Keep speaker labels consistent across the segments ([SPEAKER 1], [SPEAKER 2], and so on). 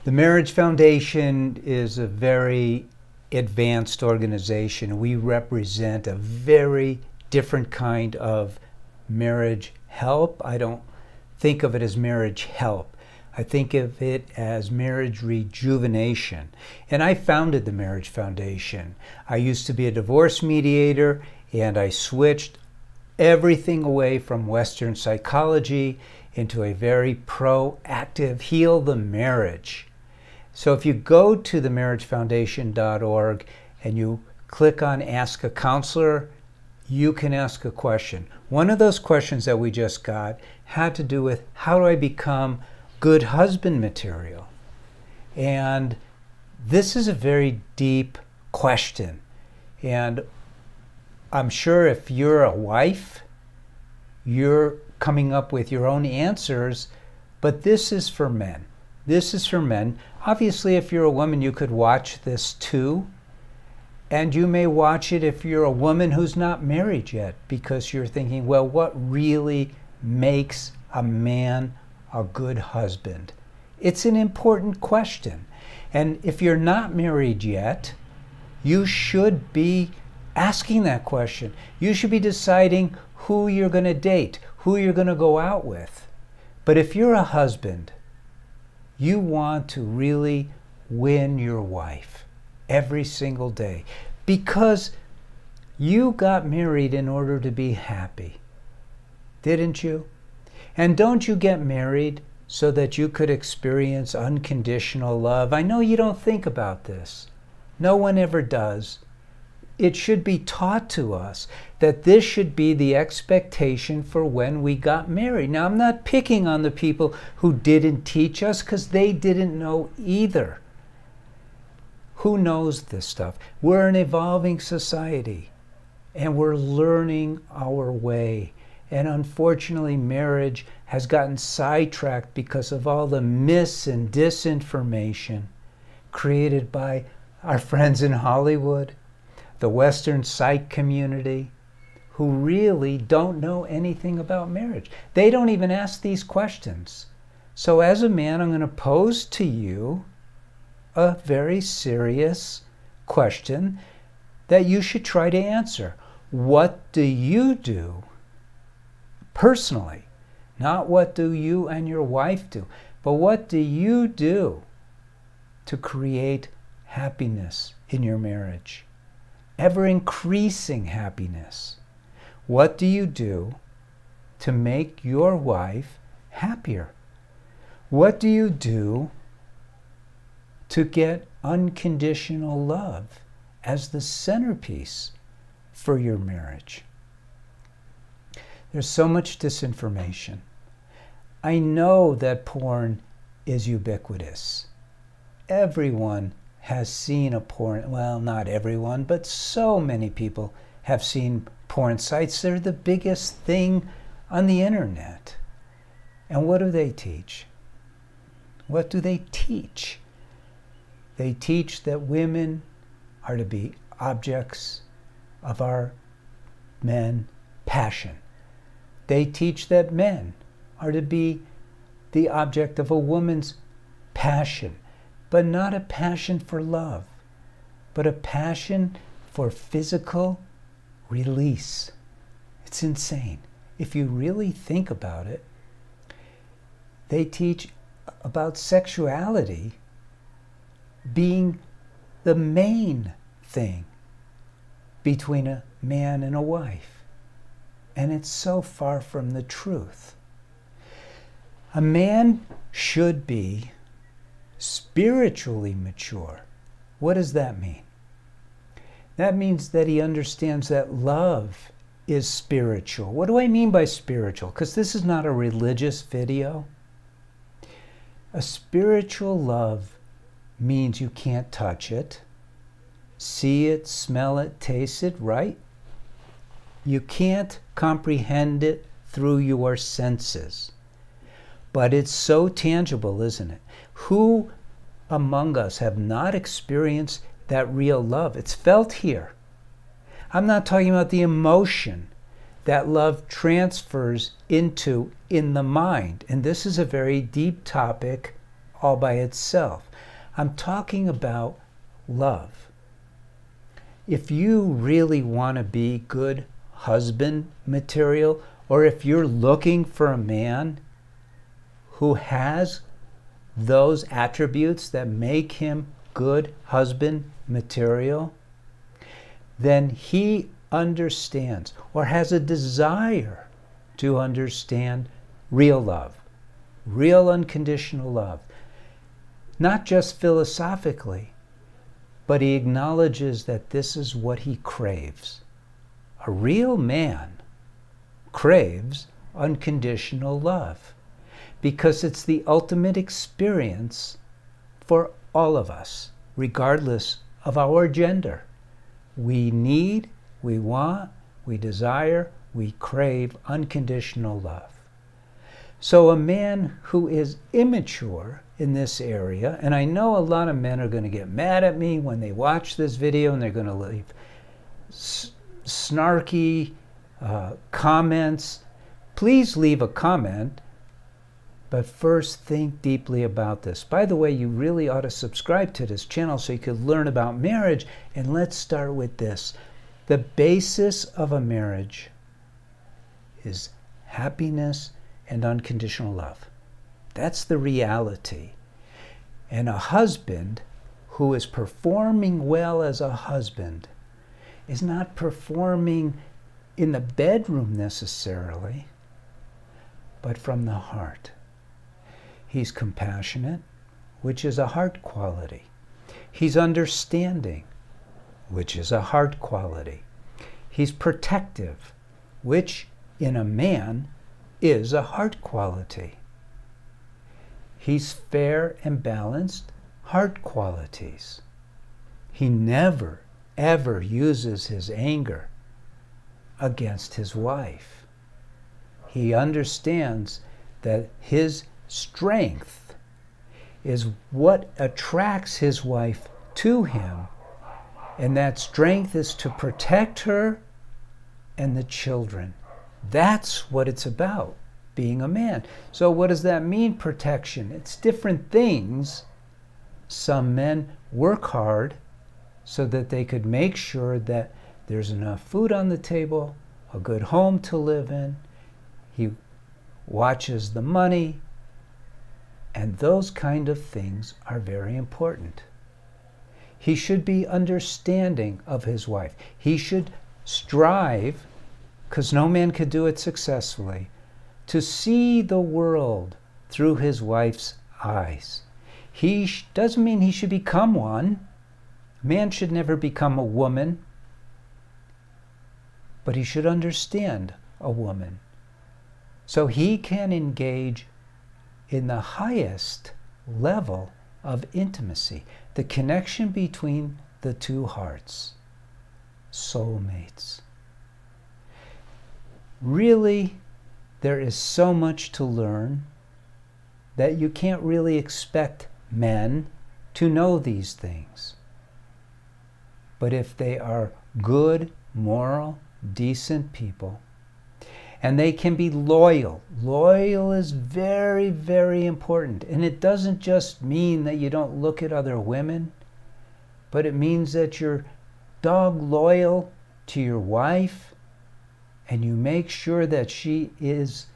[SPEAKER 1] The Marriage Foundation is a very advanced organization. We represent a very different kind of marriage help. I don't think of it as marriage help. I think of it as marriage rejuvenation. And I founded the Marriage Foundation. I used to be a divorce mediator, and I switched everything away from Western psychology into a very proactive heal the marriage. So if you go to themarriagefoundation.org and you click on Ask a Counselor, you can ask a question. One of those questions that we just got had to do with, how do I become good husband material? And this is a very deep question. And I'm sure if you're a wife, you're coming up with your own answers, but this is for men. This is for men. Obviously, if you're a woman, you could watch this too. And you may watch it if you're a woman who's not married yet, because you're thinking, well, what really makes a man a good husband? It's an important question. And if you're not married yet, you should be asking that question. You should be deciding who you're going to date, who you're going to go out with. But if you're a husband, you want to really win your wife every single day, because you got married in order to be happy, didn't you? And don't you get married so that you could experience unconditional love? I know you don't think about this. No one ever does. It should be taught to us that this should be the expectation for when we got married. Now, I'm not picking on the people who didn't teach us, because they didn't know either. Who knows this stuff? We're an evolving society, and we're learning our way. And unfortunately, marriage has gotten sidetracked because of all the mis and disinformation created by our friends in Hollywood, the Western psych community, who really don't know anything about marriage. They don't even ask these questions. So as a man, I'm going to pose to you a very serious question that you should try to answer. What do you do personally? Not what do you and your wife do, but what do you do to create happiness in your marriage? Ever increasing happiness. What do you do to make your wife happier? What do you do to get unconditional love as the centerpiece for your marriage? There's so much disinformation. I know that porn is ubiquitous. Everyone has seen a porn, well, not everyone, but so many people have seen porn sites. They're the biggest thing on the internet. And what do they teach? What do they teach? They teach that women are to be objects of our men' passion. They teach that men are to be the object of a woman's passion, but not a passion for love, but a passion for physical release. It's insane. If you really think about it, they teach about sexuality being the main thing between a man and a wife. And it's so far from the truth. A man should be spiritually mature. What does that mean? That means that he understands that love is spiritual. What do I mean by spiritual? Because this is not a religious video. A spiritual love means you can't touch it, see it, smell it, taste it, right? You can't comprehend it through your senses. But it's so tangible, isn't it? Who among us have not experienced that real love? It's felt here. I'm not talking about the emotion that love transfers into in the mind. And this is a very deep topic all by itself. I'm talking about love. If you really want to be good husband material, or if you're looking for a man who has those attributes that make him good husband material, then he understands or has a desire to understand real love, real unconditional love. Not just philosophically, but he acknowledges that this is what he craves. A real man craves unconditional love because it's the ultimate experience for all of us, regardless of our gender. We need, we want, we desire, we crave unconditional love. So a man who is immature in this area, and I know a lot of men are going to get mad at me when they watch this video and they're going to leave snarky comments. Please leave a comment, but first think deeply about this. By the way, you really ought to subscribe to this channel so you can learn about marriage. And let's start with this. The basis of a marriage is happiness and unconditional love. That's the reality. And a husband who is performing well as a husband is not performing in the bedroom necessarily, but from the heart. He's compassionate, which is a heart quality. He's understanding, which is a heart quality. He's protective, which in a man is a heart quality. He's fair and balanced, heart qualities. He never, ever uses his anger against his wife. He understands that his strength is what attracts his wife to him, and that strength is to protect her and the children. That's what it's about, being a man. So what does that mean, protection? It's different things. Some men work hard so that they could make sure that there's enough food on the table, a good home to live in. He watches the money, and those kind of things are very important. He should be understanding of his wife. He should strive, because no man could do it successfully, to see the world through his wife's eyes. He doesn't mean he should become one. Man should never become a woman, but he should understand a woman. So he can engage in the highest level of intimacy, the connection between the two hearts, soulmates. Really, there is so much to learn that you can't really expect men to know these things. But if they are good, moral, decent people, and they can be loyal. Loyal is very, very important. And it doesn't just mean that you don't look at other women, but it means that you're dog loyal to your wife, and you make sure that she is,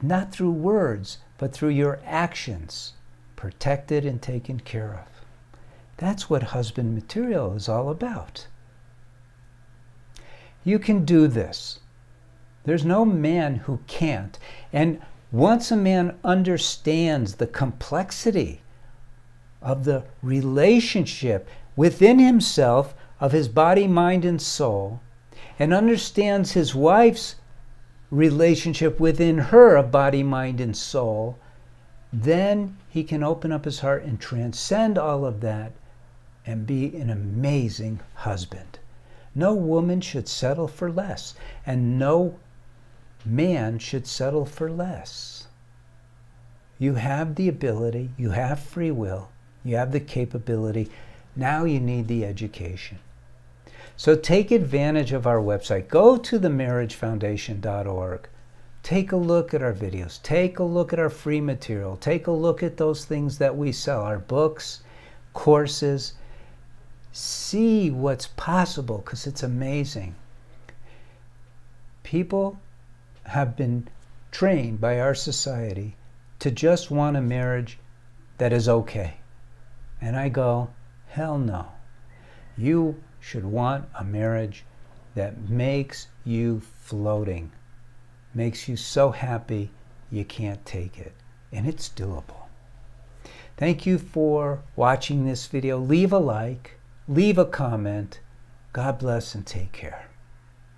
[SPEAKER 1] not through words, but through your actions, protected and taken care of. That's what husband material is all about. You can do this. There's no man who can't. And once a man understands the complexity of the relationship within himself of his body, mind, and soul, and understands his wife's relationship within her of body, mind, and soul, then he can open up his heart and transcend all of that and be an amazing husband. No woman should settle for less, and no man should settle for less. You have the ability, you have free will, you have the capability. Now you need the education. So take advantage of our website. Go to themarriagefoundation.org. take a look at our videos. Take a look at our free material. Take a look at those things that we sell, our books, courses. See what's possible, because it's amazing. People have been trained by our society to just want a marriage that is okay. And I go, hell no. You should want a marriage that makes you floating, makes you so happy you can't take it. And it's doable. Thank you for watching this video. Leave a like, leave a comment. God bless and take care.